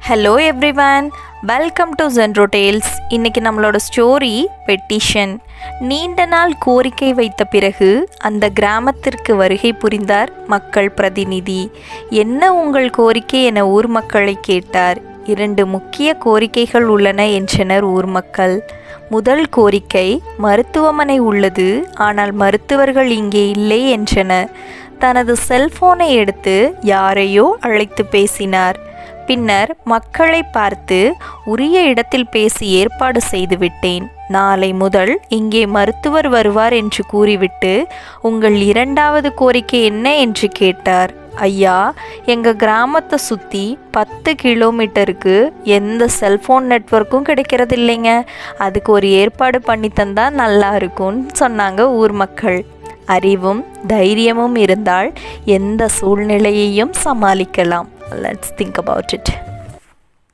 Hello everyone, welcome to genre tales. இன்றைக்கி நம்மளோட story petition. நீண்ட நாள் கோரிக்கை வைத்த பிறகு அந்த கிராமத்திற்கு வருகை புரிந்தார் மக்கள் பிரதிநிதி. என்ன உங்கள் கோரிக்கை என ஊர் மக்களை கேட்டார். 2 முக்கிய கோரிக்கைகள் உள்ளன என்றனர் ஊர் மக்கள். முதல் கோரிக்கை, மருத்துவமனை உள்ளது, ஆனால் மருத்துவர்கள் இங்கே இல்லை என்றனர். தனது செல்போனை எடுத்து யாரையோ அழைத்து பேசினார். பின்னர் மக்களை பார்த்து, உரிய இடத்தில் பேசி ஏற்பாடு செய்துவிட்டேன். நாளை முதல் இங்கே மருத்துவர் வருவார் என்று கூறிவிட்டு உங்கள் 2வது கோரிக்கை என்ன என்று கேட்டார். ஐயா, எங்கள் கிராமத்தை சுற்றி 10 கிலோமீட்டருக்கு எந்த செல்ஃபோன் நெட்வொர்க்கும் கிடைக்கிறது இல்லைங்க. அதுக்கு ஒரு ஏற்பாடு பண்ணி தந்தால் நல்லா இருக்கும்னு சொன்னாங்க ஊர் மக்கள். அறிவும் தைரியமும் இருந்தால் எந்த சூழ்நிலையையும் சமாளிக்கலாம். Let's think about it.